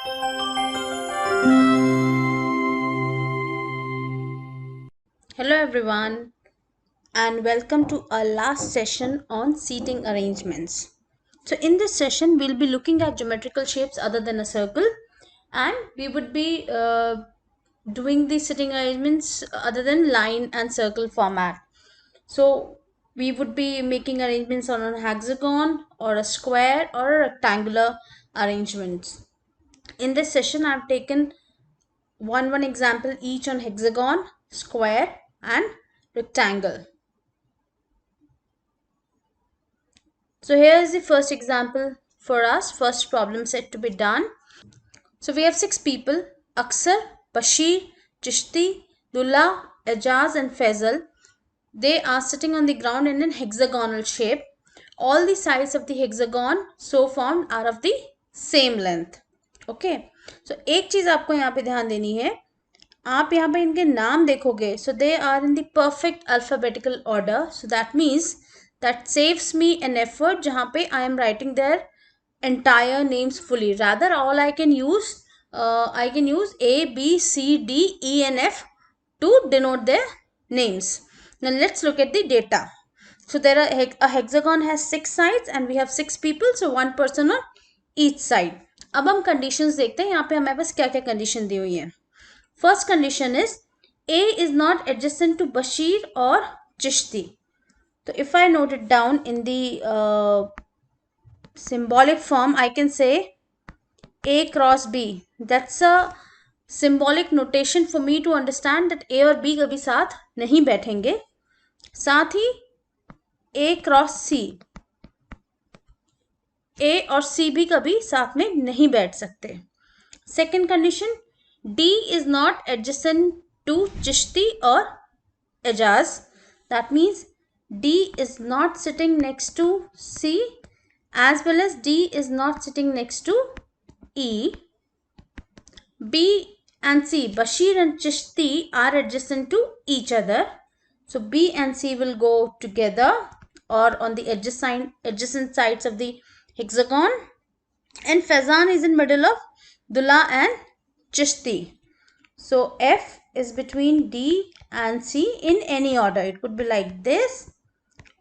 Hello everyone and welcome to our last session on seating arrangements. So in this session we'll be looking at geometrical shapes other than a circle, and we would be doing the sitting arrangements other than line and circle format. So we would be making arrangements on a hexagon or a square or a rectangular arrangements. In this session I've taken one example each on hexagon, square and rectangle. So here is the first example for us, first problem set to be done. So we have 6 people: Aksar, Bashir, Chishti, Dullah, Ejaz and Faisal. They are sitting on the ground in an hexagonal shape. All the sides of the hexagon so formed are of the same length. Okay. So एक चीज आपको यहाँ पे ध्यान देनी है, आप यहाँ पे इनके नाम देखोगे, so they are in the perfect alphabetical order. So that means that saves me an effort जहाँ पे I am writing their entire names fully. Rather, all I can use A, B, C, D, E and F to denote their names. Now let's look at the data. So there are a hexagon has 6 sides and we have 6 people, so 1 person on each side. अब हम conditions देखते हैं, यहाँ पे हमारे पास क्या क्या condition दी हुई है. First condition is A is not adjacent to Bashir or Chishti. So if I note it down in the symbolic form, I can say A cross B. That's a symbolic notation for me to understand that A और B कभी साथ नहीं बैठेंगे. साथ ही A cross C, A और C भी कभी साथ में नहीं बैठ सकते. Second condition, D is not adjacent to Chishti or Ejaz. That means D is not sitting next to C as well as D is not sitting next to E. B and C, Bashir and Chishti, are adjacent to each other. So B and C will go together or on the adjacent sides of the hexagon. And Faizan is in middle of Dullah and Chishti. So F is between D and C in any order. It could be like this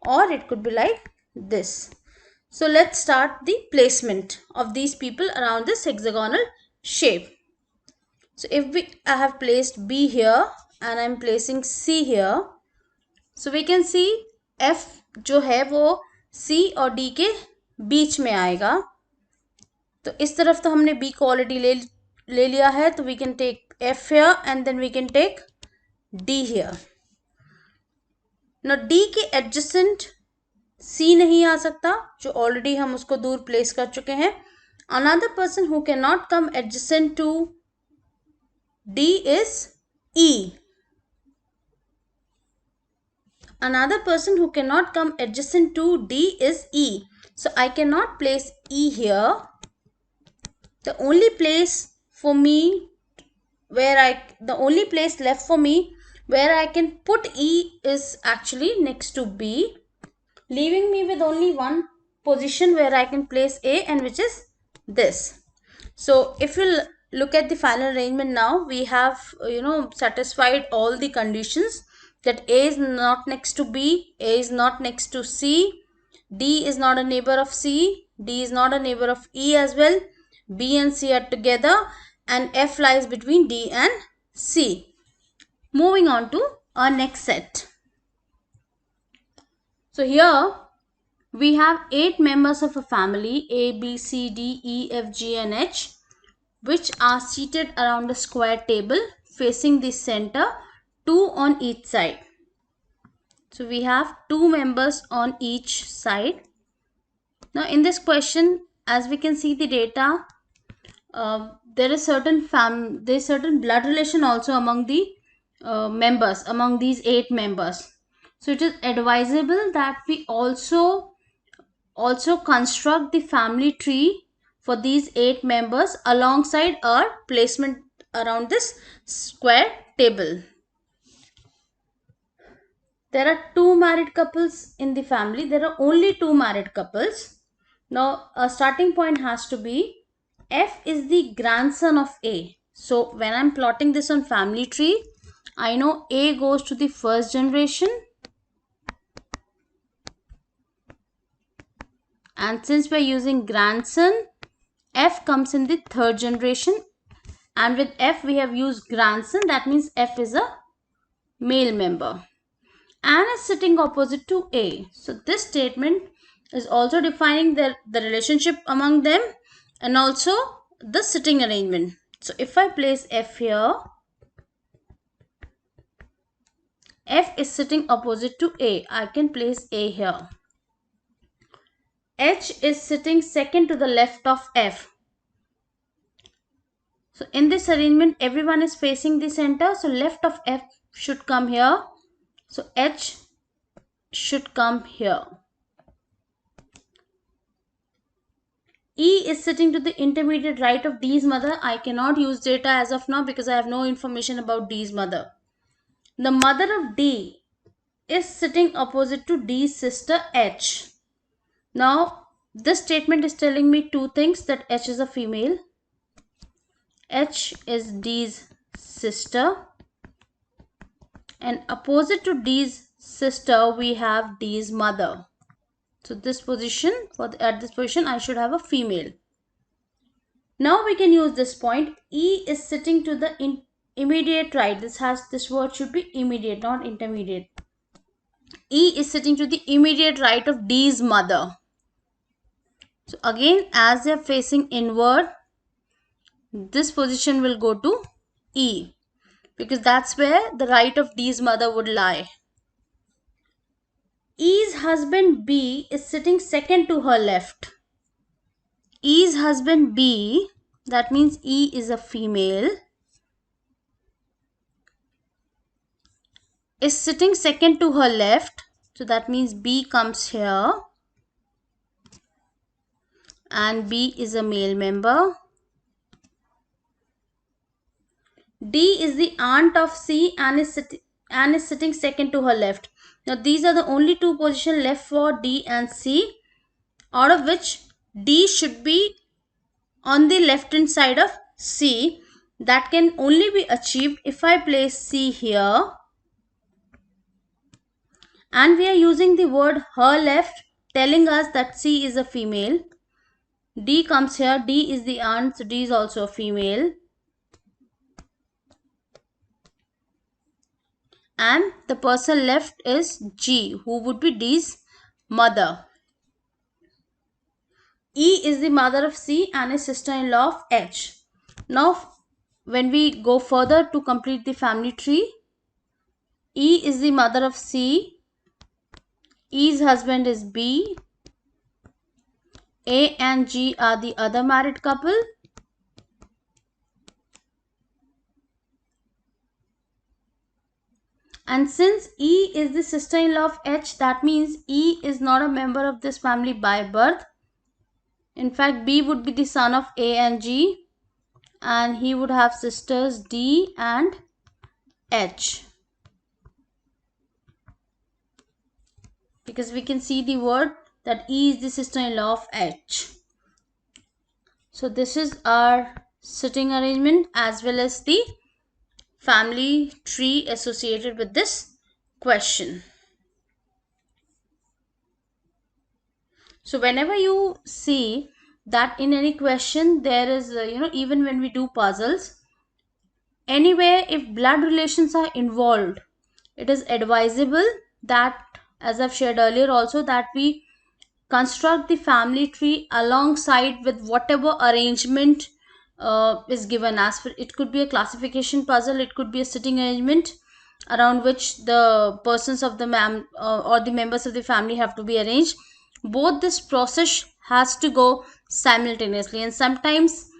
or it could be like this. So let's start the placement of these people around this hexagonal shape. So if I have placed B here and I am placing C here, so we can see F जो है वो C और D के बीच में आएगा. तो इस तरफ तो हमने B को ऑलरेडी ले लिया है, तो we can take F here and then we can take D here. Now D के adjacent C नहीं आ सकता, जो ऑलरेडी हम उसको दूर प्लेस कर चुके हैं. Another person who cannot come adjacent to D is E. Another person who cannot come adjacent to D is E. So I cannot place E here. The only place left for me where I can put E is actually next to B, leaving me with only one position where I can place A, and which is this. So if you look at the final arrangement now, we have satisfied all the conditions, that A is not next to B, A is not next to C, D is not a neighbor of C, D is not a neighbor of E as well, B and C are together, and F lies between D and C. Moving on to our next set. So here we have 8 members of a family, A, B, C, D, E, F, G and H, which are seated around a square table facing the center, 2 on each side. So we have 2 members on each side. Now in this question, as we can see the data, there is certain blood relation also among the members, among these 8 members. So it is advisable that we also construct the family tree for these 8 members alongside our placement around this square table. There are 2 married couples in the family. There are only 2 married couples. Now a starting point has to be F is the grandson of A. So when I'm plotting this on family tree, I know A goes to the first generation, and since we're using grandson, F comes in the third generation, and with F we have used grandson, that means F is a male member and is sitting opposite to A. So this statement is also defining the relationship among them and also the sitting arrangement. So if I place F here, F is sitting opposite to A. I can place A here. H is sitting second to the left of F. So in this arrangement, everyone is facing the center. So left of F should come here. So H should come here. E is sitting to the intermediate right of D's mother. I cannot use data as of now because I have no information about D's mother. The mother of D is sitting opposite to D's sister H. Now, this statement is telling me two things, that H is a female. H is D's sister. And opposite to D's sister, we have D's mother. So this position, at this position, I should have a female. Now we can use this point. E is sitting to the immediate right. This word should be immediate, not intermediate. E is sitting to the immediate right of D's mother. So again, as they are facing inward, this position will go to E because that's where the right of D's mother would lie. E's husband B is sitting second to her left. E's husband B, that means E is a female, is sitting second to her left. So that means B comes here and B is a male member. D is the aunt of C and is sitting second to her left. Now these are the only two positions left for D and C, out of which D should be on the left hand side of C. That can only be achieved if I place C here. And we are using the word her left, telling us that C is a female. D comes here. D is the aunt, so D is also a female. And the person left is G, who would be D's mother. E is the mother of C and is sister-in-law of H. Now, when we go further to complete the family tree, E is the mother of C. E's husband is B. A and G are the other married couple. And since E is the sister-in-law of H, that means E is not a member of this family by birth. In fact, B would be the son of A and G, and he would have sisters D and H. Because we can see the word that E is the sister-in-law of H. So this is our sitting arrangement as well as the family tree associated with this question. So whenever you see that in any question there is, even when we do puzzles, anywhere if blood relations are involved, it is advisable that, as I've shared earlier also, that we construct the family tree alongside with whatever arrangement is given. As for, it could be a classification puzzle, it could be a sitting arrangement around which the persons of the or the members of the family have to be arranged. Both this process has to go simultaneously, and sometimes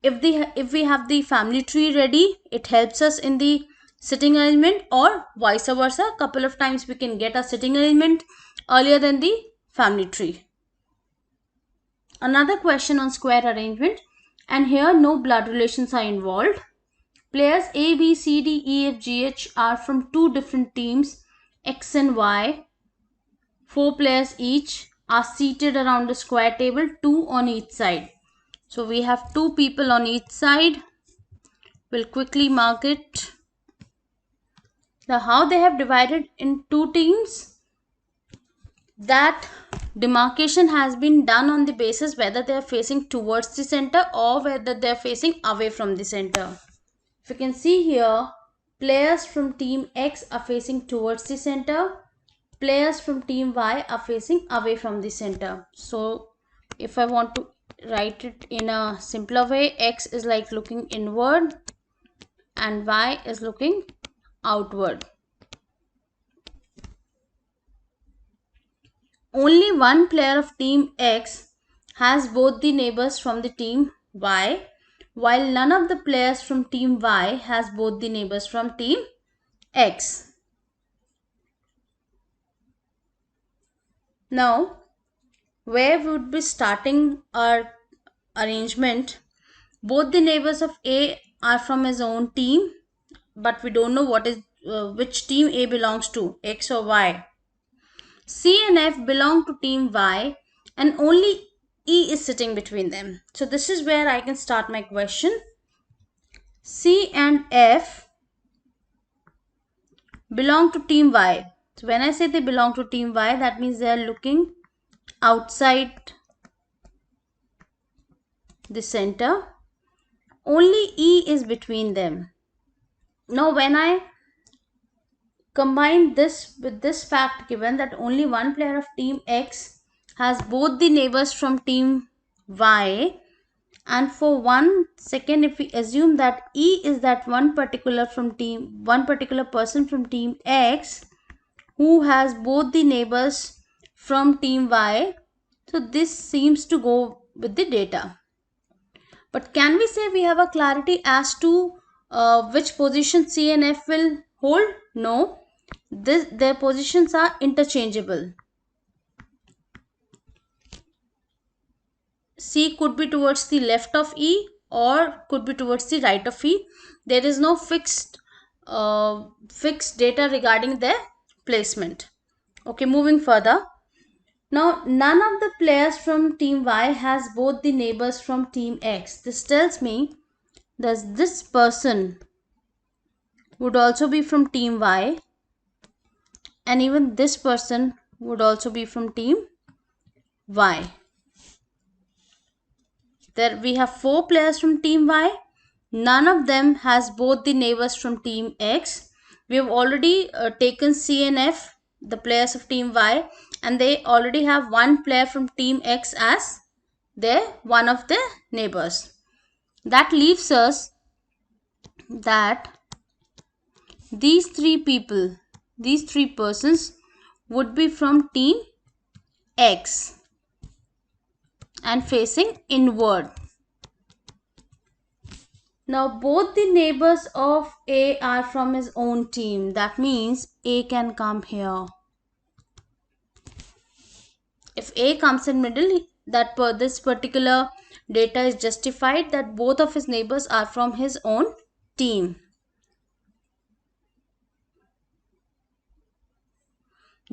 if we have the family tree ready, it helps us in the sitting arrangement, or vice versa. A couple of times we can get a sitting arrangement earlier than the family tree. Another question on square arrangement, and here no blood relations are involved. Players A, B, C, D, E, F, G, H are from two different teams, X and Y. 4 players each are seated around a square table, 2 on each side. So we have 2 people on each side. We'll quickly mark it. Now how they have divided in 2 teams, that demarcation has been done on the basis whether they are facing towards the center or whether they are facing away from the center. If you can see here, players from team X are facing towards the center, players from team Y are facing away from the center. So if I want to write it in a simpler way, X is like looking inward and Y is looking outward. Only one player of team X has both the neighbors from the team Y, while none of the players from team Y has both the neighbors from team X. Now, where we would be starting our arrangement, both the neighbors of A are from his own team, but we don't know what is which team A belongs to, X or Y. C and F belong to team Y and only E is sitting between them. So this is where I can start my question. C and F belong to team Y. So when I say they belong to team Y, that means they are looking outside the center. Only E is between them. Now when I combine this with this fact given that only one player of team X has both the neighbors from team Y, and for 1 second if we assume that E is that one particular person from team X who has both the neighbors from team Y, so this seems to go with the data. But can we say we have a clarity as to which position C and F will hold? No. Their positions are interchangeable. C could be towards the left of E or could be towards the right of E. There is no fixed data regarding their placement. Okay, moving further. Now, none of the players from team Y has both the neighbors from team X. This tells me that this person would also be from team Y, and even this person would also be from team Y. There we have 4 players from team Y. None of them has both the neighbors from team X. We have already taken C and F, the players of team Y, and they already have one player from team X as their one of their neighbors. That leaves us that these 3 persons would be from team X and facing inward. Now both the neighbors of A are from his own team. That means A can come here. If A comes in middle, this particular data is justified that both of his neighbors are from his own team.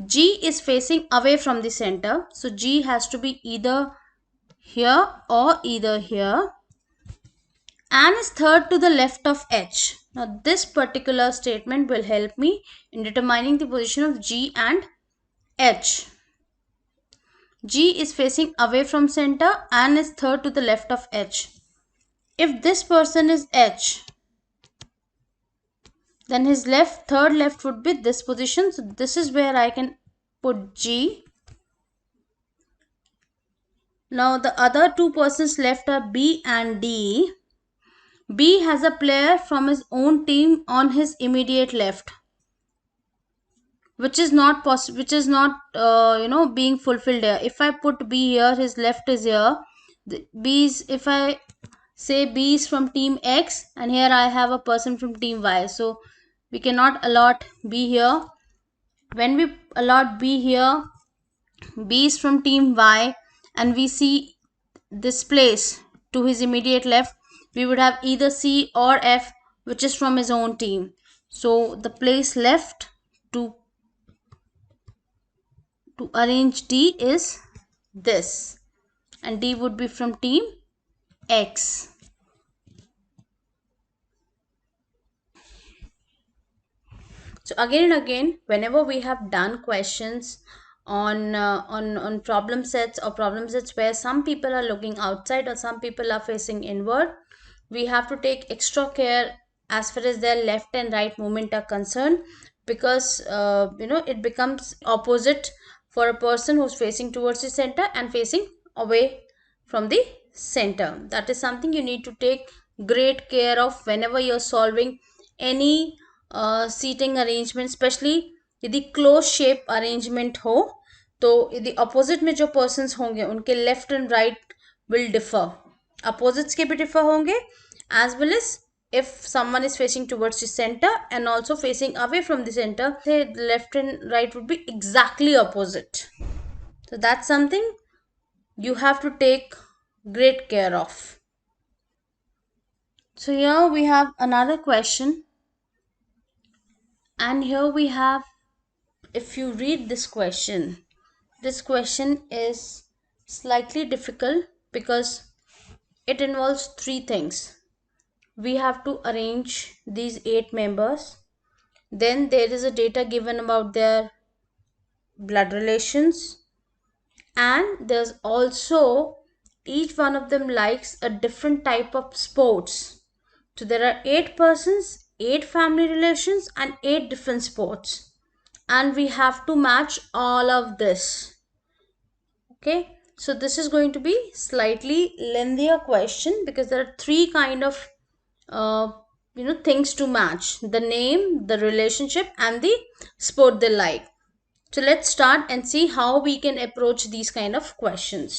G is facing away from the center. So G has to be either here or either here. And is third to the left of H. Now this particular statement will help me in determining the position of G and H. G is facing away from center and is third to the left of H. If this person is H, then his third left would be this position. So this is where I can put G. Now the other 2 persons left are B and D. B has a player from his own team on his immediate left, which is not possible, which is not being fulfilled here. If I put B here, his left is here. If I say B is from team X and here I have a person from team Y, so we cannot allot B here. When we allot B here, B is from team Y and we see this place to his immediate left, we would have either C or F, which is from his own team. So the place left to arrange D is this, and D would be from team X. So again and again, whenever we have done questions on problem sets or problem sets where some people are looking outside or some people are facing inward, we have to take extra care as far as their left and right movement are concerned, because it becomes opposite for a person who's facing towards the center and facing away from the center. That is something you need to take great care of whenever you're solving any seating arrangement, specially यदि close shape arrangement हो तो यदि opposite में जो persons होंगे उनके left and right will differ, opposites के भी डिफर होंगे, as well as if someone is facing towards the center and also facing away from the center, the left and right would be exactly opposite. So that's something you have to take great care of. So here we have another question, and here we have, if you read this question is slightly difficult because it involves three things. We have to arrange these 8 members, then there is a data given about their blood relations, and there's also each one of them likes a different type of sports. So there are 8 persons, 8 family relations, and 8 different sports, and we have to match all of this. Okay, so this is going to be slightly lengthier question because there are 3 kind of things to match: the name, the relationship, and the sport they like. So let's start and see how we can approach these kind of questions.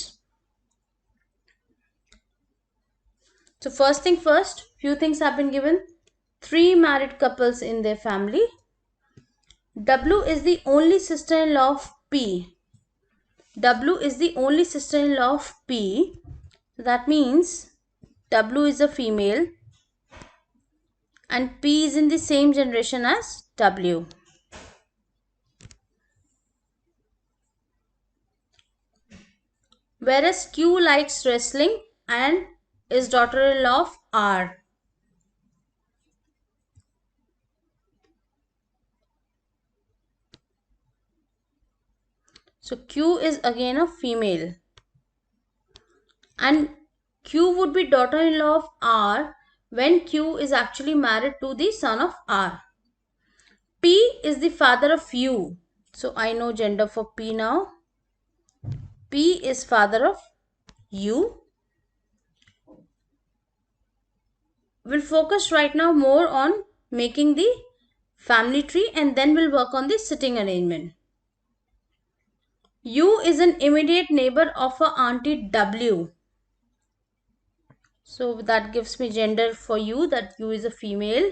So first thing first, few things have been given. 3 married couples in their family. W is the only sister-in-law of P. W is the only sister-in-law of P. That means W is a female and P is in the same generation as W. Whereas Q likes wrestling and is daughter-in-law of R. So Q is again a female, and Q would be daughter-in-law of R when Q is actually married to the son of R. P is the father of U. So I know gender for P now. P is father of U. We'll focus right now more on making the family tree and then we'll work on the sitting arrangement. U is an immediate neighbor of a auntie W. So that gives me gender for U, that U is a female.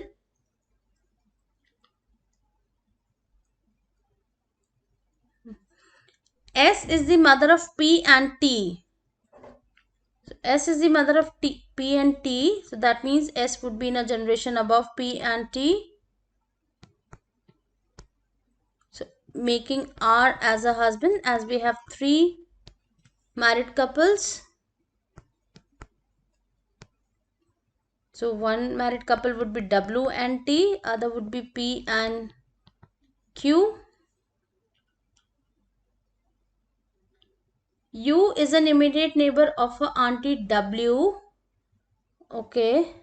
S is the mother of P and T. So S is the mother of P and T. So that means S would be in a generation above P and T. So making R as a husband, as we have 3 married couples. So one married couple would be W and T, other would be P and Q. U is an immediate neighbor of a auntie W. Okay.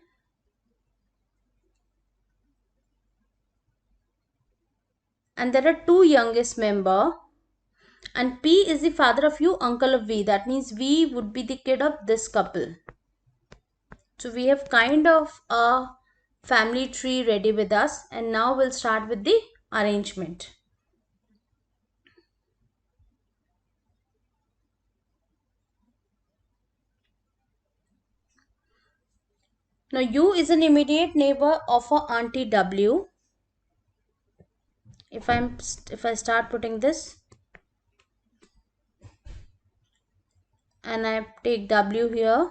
And there are 2 youngest member. And P is the father of U, uncle of V. That means V would be the kid of this couple. So we have kind of a family tree ready with us. And now we'll start with the arrangement. Now U is an immediate neighbor of a auntie W. If I start putting this and I take W here,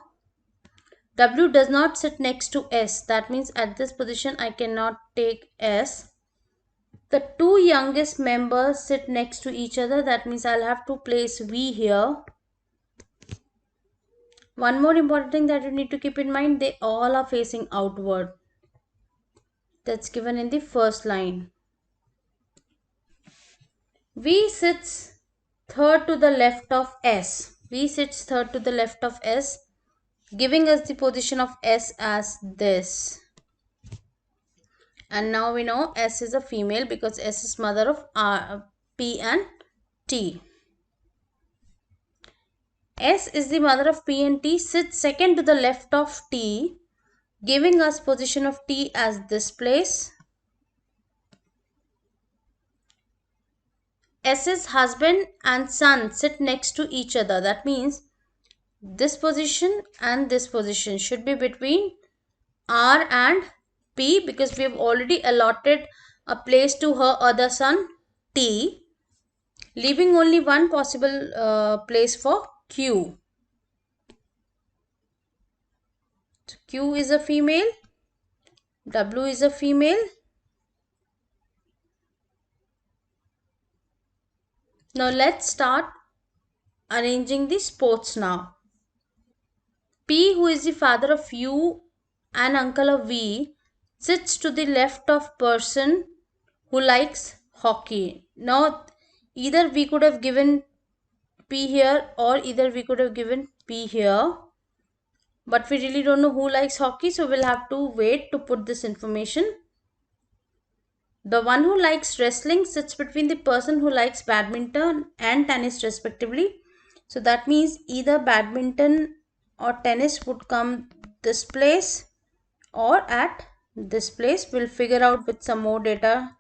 W does not sit next to S. That means at this position I cannot take S. The 2 youngest members sit next to each other. That means I'll have to place V here. One more important thing that you need to keep in mind, they all are facing outward. That's given in the first line. V sits third to the left of S. V sits third to the left of S, giving us the position of S as this. And now we know S is a female because S is mother of P and T. S is the mother of P and T, sits second to the left of T, giving us position of T as this place. S's husband and son sit next to each other. That means this position and this position should be between R and P, because we have already allotted a place to her other son T, leaving only one possible place for Q. So Q is a female, W is a female. Now let's start arranging the sports now. P, who is the father of U and uncle of V, sits to the left of person who likes hockey. Now either we could have given P here or either we could have given P here, but we really don't know who likes hockey, so we'll have to wait to put this information. The one who likes wrestling sits between the person who likes badminton and tennis respectively. So that means either badminton or tennis would come this place or at this place. We'll figure out with some more data.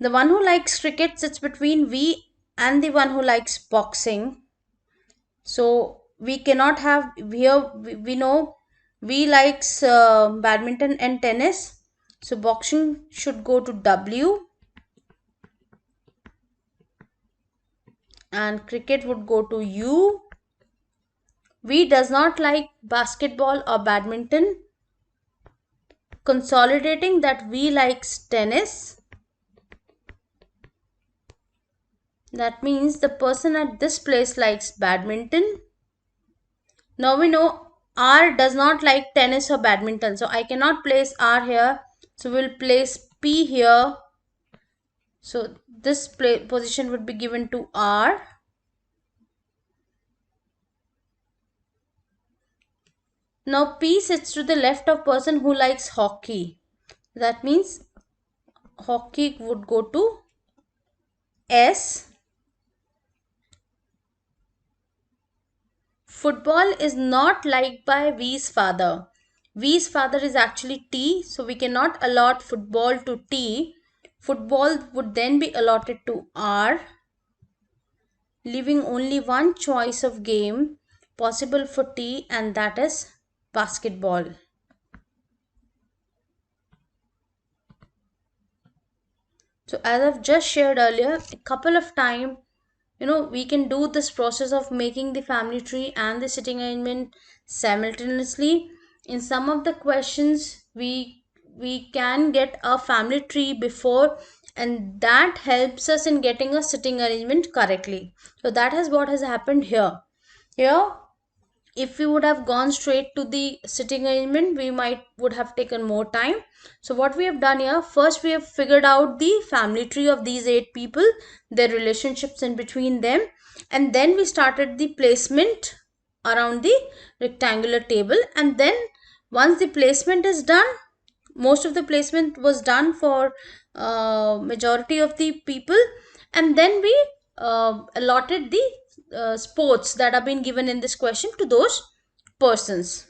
The one who likes cricket sits between V and the one who likes boxing. So we cannot have here, we know V likes badminton and tennis. So boxing should go to W and cricket would go to U. V does not like basketball or badminton, consolidating that V likes tennis. That means the person at this place likes badminton. Now we know R does not like tennis or badminton, so I cannot place R here. So we'll place P here. So this position would be given to R. Now P sits to the left of person who likes hockey. That means hockey would go to S. Football is not liked by V's father. V's father is actually T, so we cannot allot football to T. Football would then be allotted to R, leaving only one choice of game possible for T, and that is basketball. So as I've just shared earlier, a couple of times, we can do this process of making the family tree and the sitting arrangement simultaneously. In some of the questions, we can get a family tree before, and that helps us in getting a sitting arrangement correctly. So that is what has happened here. Here, if we would have gone straight to the sitting arrangement, we would have taken more time. So what we have done here, first we have figured out the family tree of these 8 people, their relationships in between them, and then we started the placement around the rectangular table. And then once the placement is done, most of the placement was done for majority of the people, and then we allotted the sports that have been given in this question to those persons.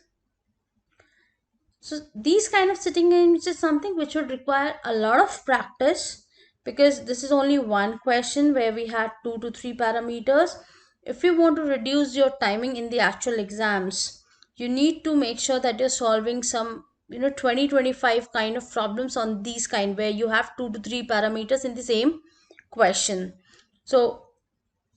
So these kind of sitting arrangements is something which would require a lot of practice, because this is only one question where we had 2 to 3 parameters. If you want to reduce your timing in the actual exams, you need to make sure that you're solving some 20-25 kind of problems on these kind, where you have 2 to 3 parameters in the same question. So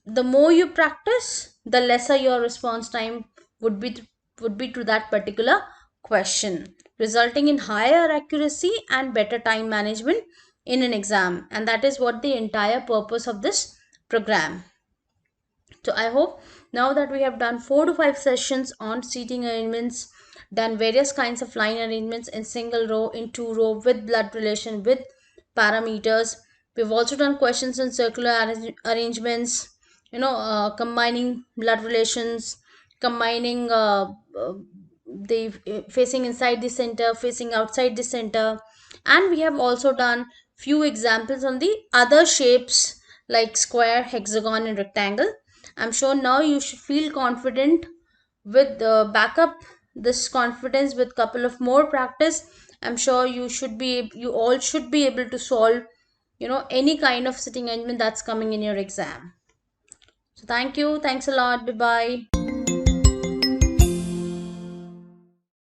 the more you practice, the lesser your response time would be to that particular question, resulting in higher accuracy and better time management in an exam. And that is what the entire purpose of this program. So I hope now that we have done 4 to 5 sessions on seating arrangements, done various kinds of line arrangements in single row, in two row, with blood relation, with parameters. We've also done questions in circular arrangements, combining blood relations, combining the facing inside the center, facing outside the center, and we have also done few examples on the other shapes like square, hexagon, and rectangle. I'm sure now you should feel confident with the backup this confidence with couple of more practice. I'm sure you all should be able to solve any kind of sitting arrangement that's coming in your exam. So thank you, thanks a lot, bye bye.